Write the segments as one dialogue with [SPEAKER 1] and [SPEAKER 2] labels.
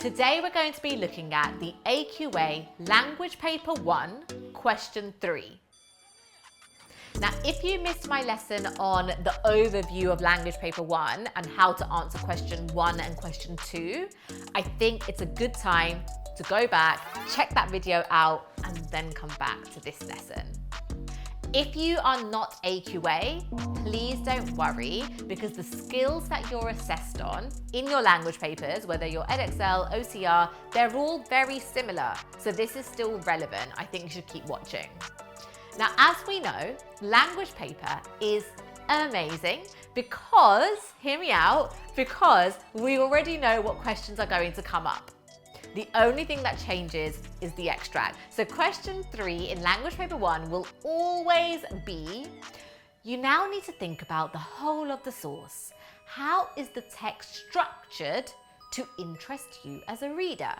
[SPEAKER 1] Today we're going to be looking at the AQA Language Paper 1, Question 3. Now, if you missed my lesson on the overview of Language Paper 1 and how to answer Question 1 and Question 2, I think it's a good time to go back, check that video out, and then come back to this lesson. If you are not AQA, please don't worry, because the skills that you're assessed on in your language papers, whether you're Edexcel, OCR, they're all very similar. So this is still relevant. I think you should keep watching. Now, as we know, language paper is amazing because, hear me out, because we already know what questions are going to come up. The only thing that changes is the extract. So question 3 in language paper 1 will always be, you now need to think about the whole of the source. How is the text structured to interest you as a reader?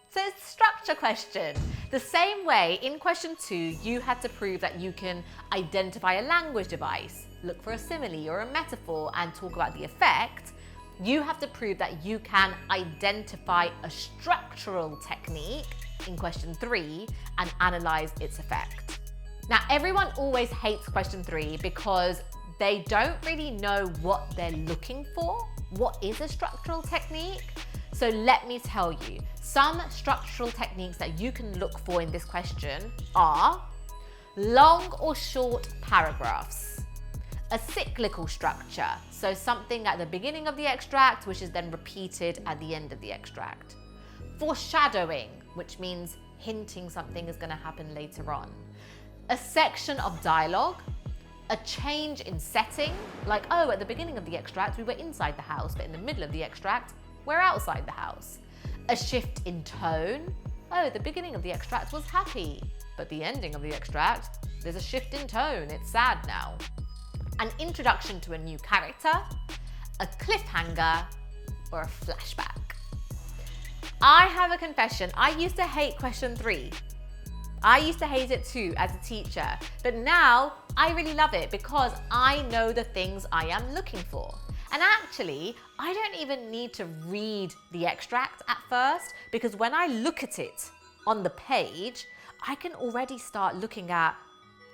[SPEAKER 1] So it's a structure question. The same way in question 2, you had to prove that you can identify a language device, look for a simile or a metaphor and talk about the effect. You have to prove that you can identify a structural technique in question 3 and analyze its effect. Now, everyone always hates question 3 because they don't really know what they're looking for. What is a structural technique? So let me tell you, some structural techniques that you can look for in this question are long or short paragraphs, a cyclical structure, so something at the beginning of the extract which is then repeated at the end of the extract, foreshadowing, which means hinting something is going to happen later on, a section of dialogue, a change in setting, like, oh, at the beginning of the extract we were inside the house, but in the middle of the extract we're outside the house, a shift in tone, oh, the beginning of the extract was happy, but the ending of the extract, there's a shift in tone, it's sad now, an introduction to a new character, a cliffhanger, or a flashback. I have a confession, I used to hate question 3. I used to hate it too as a teacher, but now I really love it because I know the things I am looking for. And actually, I don't even need to read the extract at first, because when I look at it on the page, I can already start looking at,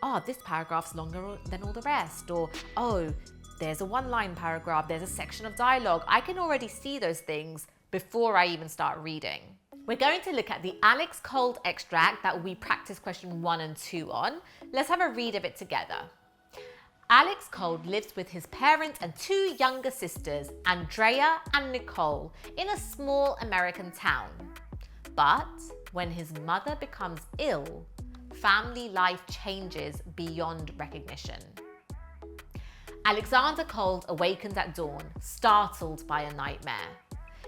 [SPEAKER 1] oh, this paragraph's longer than all the rest, or, oh, there's a one-line paragraph, there's a section of dialogue. I can already see those things before I even start reading. We're going to look at the Alex Cold extract that we practiced question 1 and 2 on. Let's have a read of it together. Alex Cold lives with his parents and 2 younger sisters, Andrea and Nicole, in a small American town. But when his mother becomes ill, family life changes beyond recognition. Alexander Cold awakens at dawn, startled by a nightmare.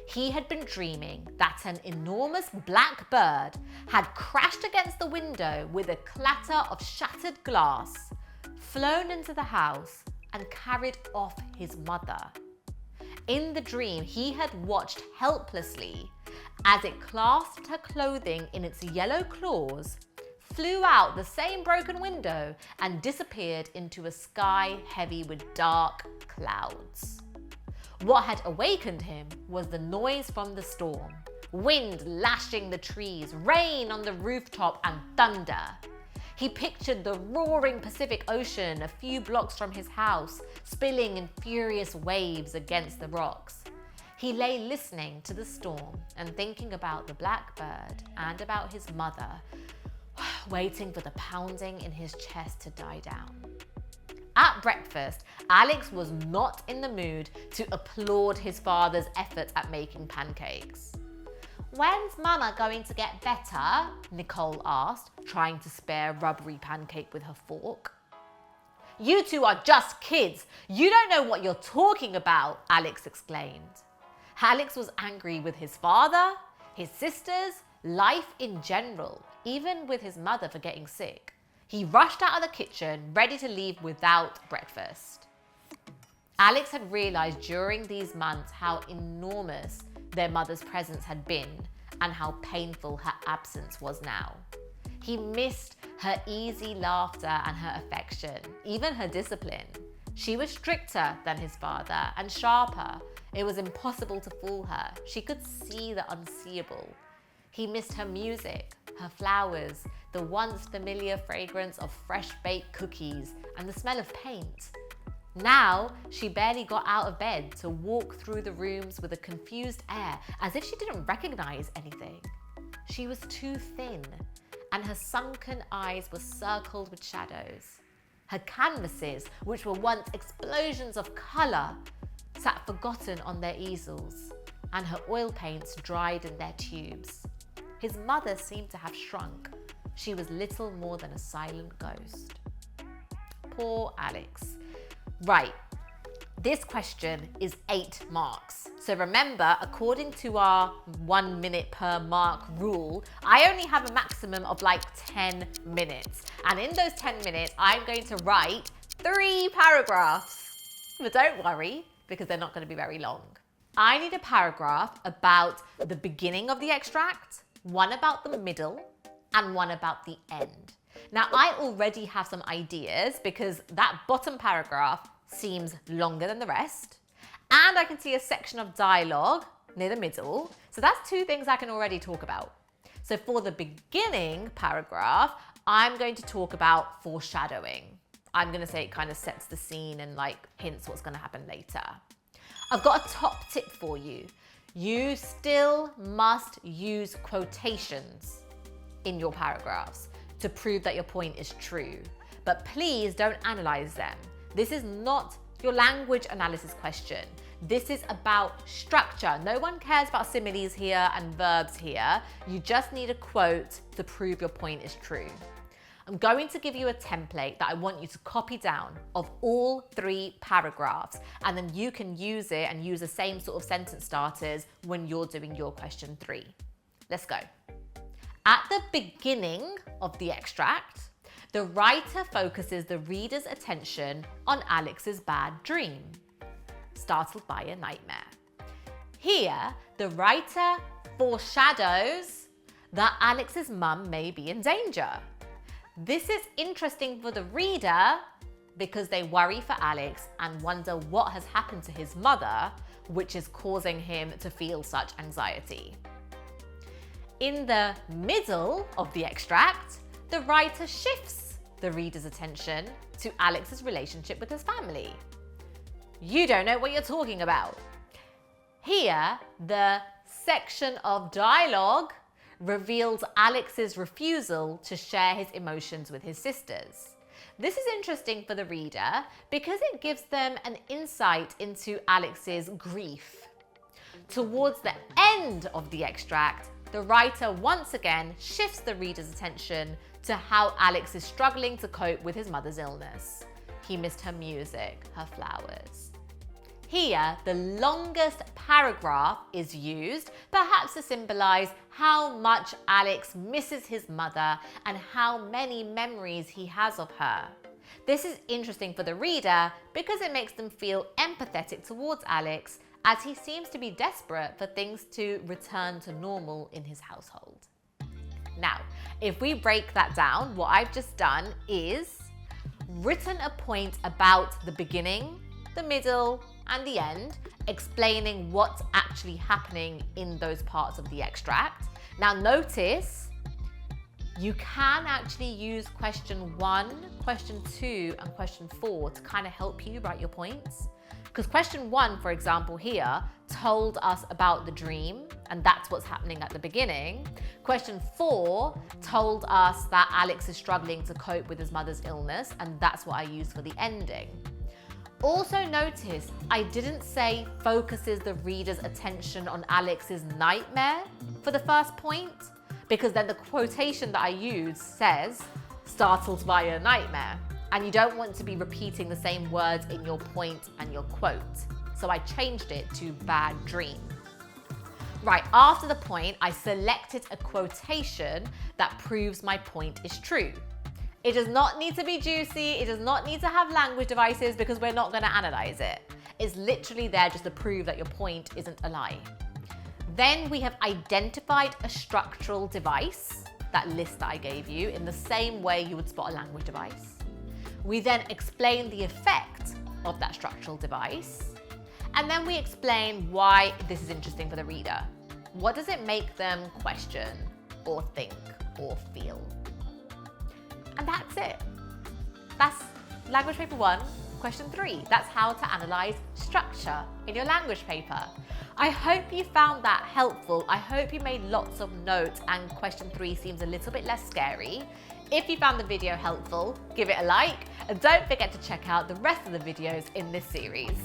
[SPEAKER 1] He had been dreaming that an enormous black bird had crashed against the window with a clatter of shattered glass, flown into the house and carried off his mother. In the dream, he had watched helplessly as it clasped her clothing in its yellow claws, flew out the same broken window and disappeared into a sky heavy with dark clouds. What had awakened him was the noise from the storm, wind lashing the trees, rain on the rooftop and thunder. He pictured the roaring Pacific Ocean a few blocks from his house, spilling in furious waves against the rocks. He lay listening to the storm and thinking about the blackbird and about his mother, waiting for the pounding in his chest to die down. At breakfast, Alex was not in the mood to applaud his father's efforts at making pancakes. "When's Mama going to get better?" Nicole asked, trying to spare a rubbery pancake with her fork. "You two are just kids. You don't know what you're talking about," Alex exclaimed. Alex was angry with his father, his sisters, life in general, even with his mother for getting sick. He rushed out of the kitchen, ready to leave without breakfast. Alex had realized during these months how enormous their mother's presence had been and how painful her absence was now. He missed her easy laughter and her affection, even her discipline. She was stricter than his father and sharper, It was impossible to fool her. She could see the unseeable. He missed her music, her flowers, the once familiar fragrance of fresh-baked cookies, and the smell of paint. Now, she barely got out of bed to walk through the rooms with a confused air, as if she didn't recognize anything. She was too thin, and her sunken eyes were circled with shadows. Her canvases, which were once explosions of color, sat forgotten on their easels, and her oil paints dried in their tubes. His mother seemed to have shrunk. She was little more than a silent ghost. Poor Alex. Right, this question is 8 marks. So remember, according to our 1 minute per mark rule, I only have a maximum of like 10 minutes. And in those 10 minutes, I'm going to write 3 paragraphs. But don't worry, because they're not going to be very long. I need a paragraph about the beginning of the extract, one about the middle, and one about the end. Now, I already have some ideas because that bottom paragraph seems longer than the rest. And I can see a section of dialogue near the middle. So that's 2 things I can already talk about. So for the beginning paragraph, I'm going to talk about foreshadowing. I'm going to say it kind of sets the scene and like hints what's going to happen later. I've got a top tip for you. You still must use quotations in your paragraphs to prove that your point is true. But please don't analyze them. This is not your language analysis question. This is about structure. No one cares about similes here and verbs here. You just need a quote to prove your point is true. I'm going to give you a template that I want you to copy down of all 3 paragraphs, and then you can use it and use the same sort of sentence starters when you're doing your question 3. Let's go. At the beginning of the extract, the writer focuses the reader's attention on Alex's bad dream, startled by a nightmare. Here, the writer foreshadows that Alex's mum may be in danger. This is interesting for the reader because they worry for Alex and wonder what has happened to his mother, which is causing him to feel such anxiety. In the middle of the extract, the writer shifts the reader's attention to Alex's relationship with his family. You don't know what you're talking about. Here, the section of dialogue reveals Alex's refusal to share his emotions with his sisters. This is interesting for the reader because it gives them an insight into Alex's grief. Towards the end of the extract, the writer once again shifts the reader's attention to how Alex is struggling to cope with his mother's illness. He missed her music, her flowers. Here, the longest paragraph is used, perhaps to symbolize how much Alex misses his mother and how many memories he has of her. This is interesting for the reader because it makes them feel empathetic towards Alex, as he seems to be desperate for things to return to normal in his household. Now, if we break that down, what I've just done is written a point about the beginning, the middle, and the end, explaining what's actually happening in those parts of the extract. Now notice, you can actually use question 1, question 2, and question 4 to kind of help you write your points. Because question 1, for example, here told us about the dream, and that's what's happening at the beginning. Question 4 told us that Alex is struggling to cope with his mother's illness, and that's what I used for the ending. Also notice, I didn't say focuses the reader's attention on Alex's nightmare for the first point, because then the quotation that I used says, startled by a nightmare. And you don't want to be repeating the same words in your point and your quote. So I changed it to bad dream. Right, after the point, I selected a quotation that proves my point is true. It does not need to be juicy, it does not need to have language devices because we're not going to analyze it. It's literally there just to prove that your point isn't a lie. Then we have identified a structural device, that list that I gave you, in the same way you would spot a language device. We then explain the effect of that structural device. And then we explain why this is interesting for the reader. What does it make them question or think or feel? And that's it. That's Language Paper 1, Question 3. That's how to analyse structure in your language paper. I hope you found that helpful. I hope you made lots of notes and Question 3 seems a little bit less scary. If you found the video helpful, give it a like and don't forget to check out the rest of the videos in this series.